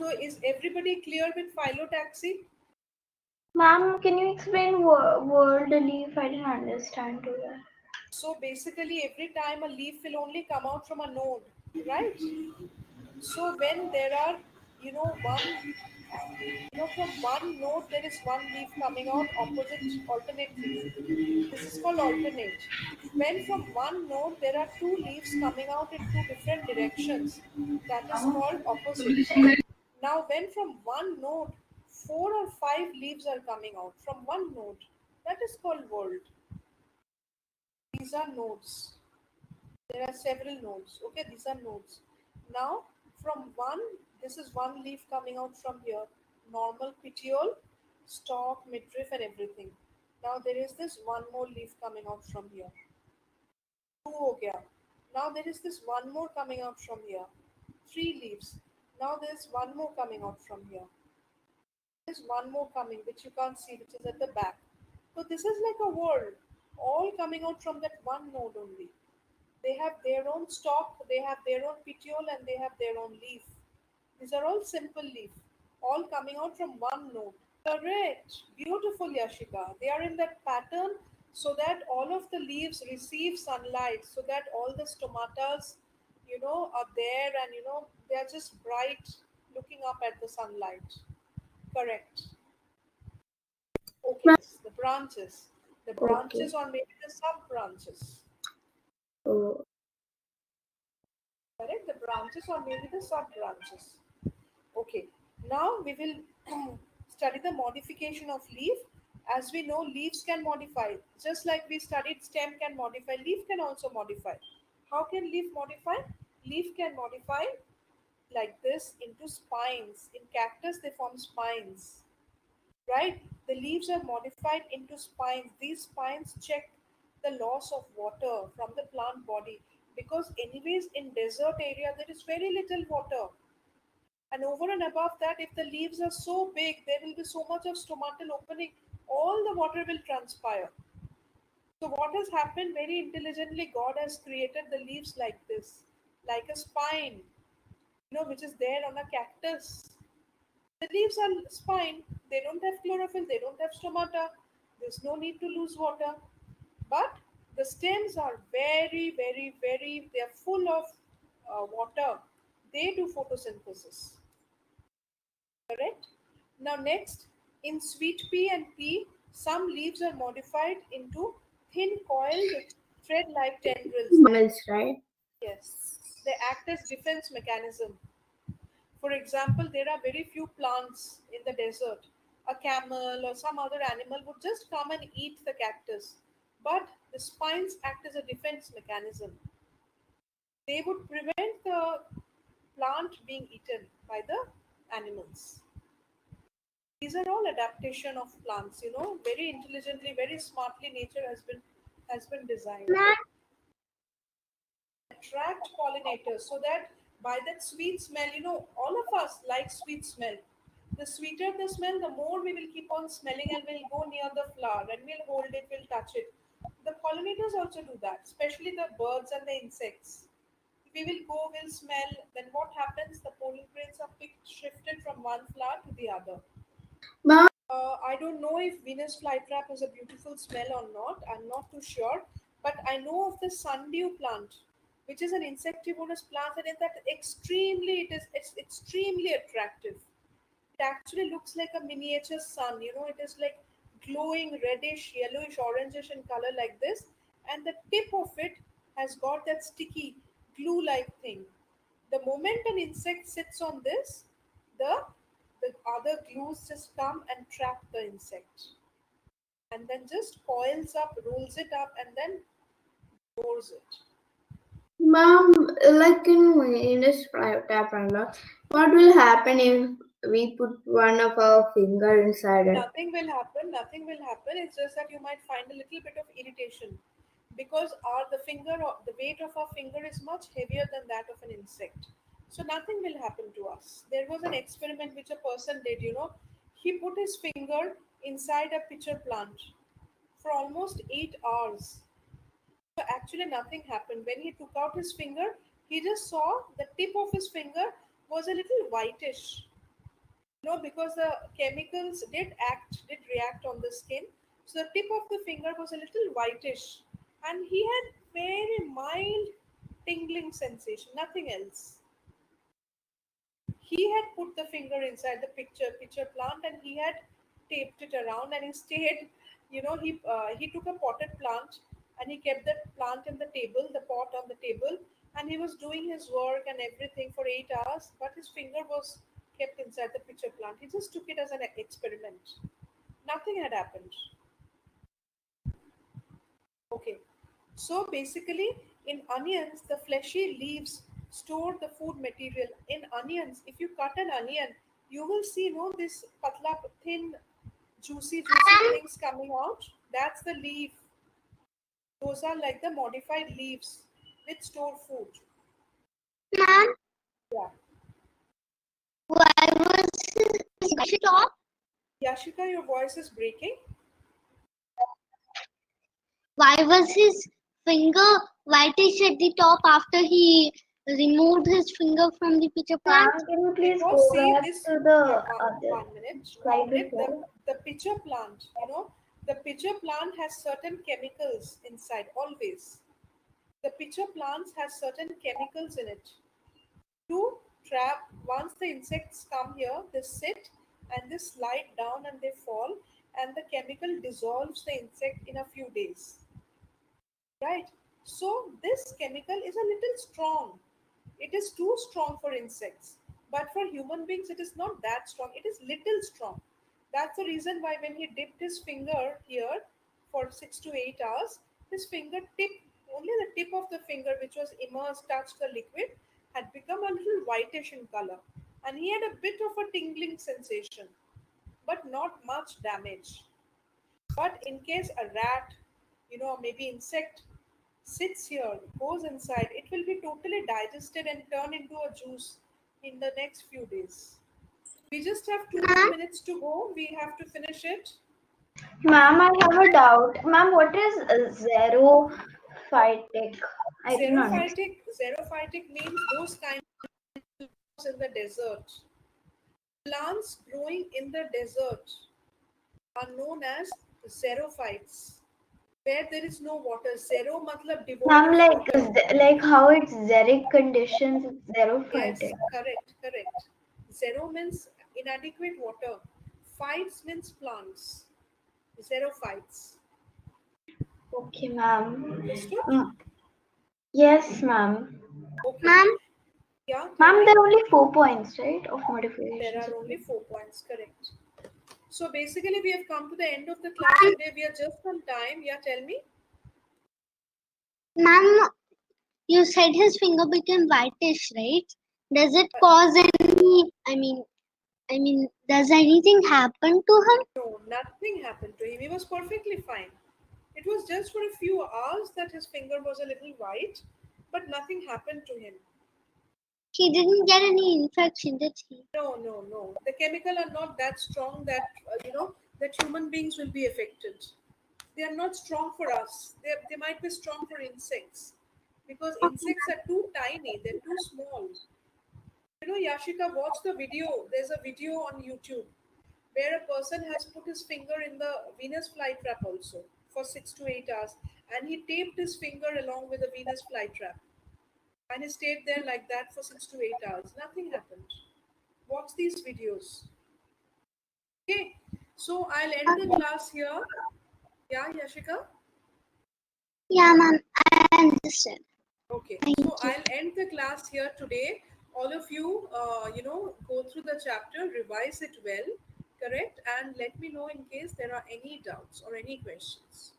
So is everybody clear with phyllotaxy? Ma'am, can you explain world leaf? I didn't understand to that. So basically every time a leaf will only come out from a node, right? So when there are, from one node there is one leaf coming out alternately. This is called alternate. When from one node there are two leaves coming out in two different directions, that is called opposite. Now, when from one node 4 or 5 leaves are coming out from one node, that is called world. These are nodes. There are several nodes. Okay, these are nodes. Now, from one, this is one leaf coming out from here. Normal petiole, stalk, midriff, and everything. Now there is this one more leaf coming out from here. Two ho gaya. Now there is this one more coming out from here. 3 leaves. Now there is one more coming out from here. There's one more coming which you can't see, which is at the back. So this is like a world, all coming out from that one node only. They have their own stalk, they have their own petiole, and they have their own leaf. These are all simple leaf, all coming out from one node. Correct. Beautiful, Yashika. They are in that pattern so that all of the leaves receive sunlight, so that all the stomatas, are there, and they are just bright looking up at the sunlight. Correct. Okay, Ma'am, this is the branches. The okay. branches or maybe the sub branches. Oh, Correct? The branches or maybe the sub branches. Okay, now we will study the modification of leaf. As we know, leaves can modify. Just like we studied stem can modify, leaf can also modify. How can leaf modify? Leaf can modify like this into spines. In cactus, they form spines, right? The leaves are modified into spines. These spines check the loss of water from the plant body, because anyways in desert area there is very little water, and over and above that, if the leaves are so big, there will be so much of stomatal opening, all the water will transpire. So what has happened, very intelligently God has created the leaves like this, like a spine, which is there on a cactus. The leaves are spine. They don't have chlorophyll. They don't have stomata. There's no need to lose water. But the stems are very, very, very, they are full of water. They do photosynthesis. Correct? Now, next, in sweet pea and pea, some leaves are modified into thin coiled thread like tendrils. mammals, right? Yes, they act as defense mechanism. For example, there are very few plants in the desert. A camel or some other animal would just come and eat the cactus. But the spines act as a defense mechanism. They would prevent the plant being eaten by the animals. These are all adaptation of plants, very intelligently, very smartly nature has been designed. Attract pollinators so that by that sweet smell, all of us like sweet smell. The sweeter the smell, the more we will keep on smelling, and we'll go near the flower and we'll hold it, we'll touch it. The pollinators also do that, especially the birds and the insects. We will go, we'll smell, then what happens? The pollen grains are picked, shifted from one flower to the other. Ma'am, I don't know if Venus flytrap has a beautiful smell or not. I'm not too sure. But I know of the sundew plant, which is an insectivorous plant, and it's extremely attractive. It actually looks like a miniature sun. It is like glowing reddish, yellowish, orangish in color like this, and the tip of it has got that sticky glue-like thing. The moment an insect sits on this, the the other glues just come and trap the insect, and then just coils up, rolls it up, and then roars it. ma'am, like in this tap and all, what will happen if we put one of our finger inside it? Nothing will happen. Nothing will happen. It's just that you might find a little bit of irritation, because the weight of our finger is much heavier than that of an insect. So nothing will happen to us. There was an experiment which a person did. He put his finger inside a pitcher plant for almost 8 hours. So actually, nothing happened. When he took out his finger, he just saw the tip of his finger was a little whitish. No, because the chemicals did react on the skin. So the tip of the finger was a little whitish, and he had very mild tingling sensation, nothing else. He had put the finger inside the pitcher plant, and he had taped it around, and he stayed. He took a potted plant, and he kept that plant in the table, the pot on the table, and he was doing his work and everything for 8 hours, but his finger was kept inside the pitcher plant. He just took it as an experiment. Nothing had happened. Okay. So basically, in onions, the fleshy leaves store the food material. In onions, if you cut an onion, you will see no this patla, thin, juicy Ma'am, things coming out. That's the leaf. Those are like the modified leaves which store food. ma'am, Yeah. why was his top? Yashika, your voice is breaking. Why was his finger whitish at the top after he removed his finger from the pitcher plant? Ma'am, can you please Because go see back this, to the other one minute, slide the before? the pitcher plant, the pitcher plant has certain chemicals inside always. The pitcher plants has certain chemicals in it to trap. Once the insects come here, they sit and they slide down and they fall, and the chemical dissolves the insect in a few days, right? So this chemical is a little strong. It is too strong for insects, but for human beings it is not that strong. It is little strong. That's the reason why when he dipped his finger here for 6 to 8 hours, his fingertip, only the tip of the finger which was immersed, touched the liquid, had become a little whitish in color, and he had a bit of a tingling sensation, but not much damage. But in case a rat, maybe insect sits here, goes inside, it will be totally digested and turned into a juice in the next few days. We just have two more Ma'am, minutes to go. We have to finish it. Ma'am, I have a doubt. Ma'am, what is xerophytic? I didn't understand. Xerophytic means those kinds in the desert. Plants growing in the desert are known as xerophytes. Where there is no water, zero matlab devoid Ma'am, of water. like how it's xeric conditions, it's Yes, xerophytic. correct. Zero means inadequate water. Phytes means plants. Xerophytes. Okay, ma'am. Understood? Yes, ma'am. Okay. ma'am, Yeah, tell Ma'am, me. there are only 4 points, right, of There modifications. are only 4 points, correct. So basically, we have come to the end of the class today. We are just on time. Yeah, tell me. ma'am, you said his finger became whitish, right? Does it Uh, cause any? Does anything happen to him? no, nothing happened to him. He was perfectly fine. It was just for a few hours that his finger was a little white, but nothing happened to him. He didn't get any infection, did he? No. The chemical are not that strong that that human beings will be affected. They are not strong for us. They might be strong for insects because insects are too tiny. They're too small. Yashika, watch the video. There's a video on YouTube where a person has put his finger in the Venus flytrap also for 6 to 8 hours, and he taped his finger along with the Venus flytrap, and he stayed there like that for 6 to 8 hours. Nothing happened. Watch these videos. Okay, so I'll end the Okay. class here. Yeah, Yashika? Yeah, ma'am, I understand. Okay, Thank so you. I'll end the class here today. All of you, go through the chapter, revise it well, correct? And let me know in case there are any doubts or any questions.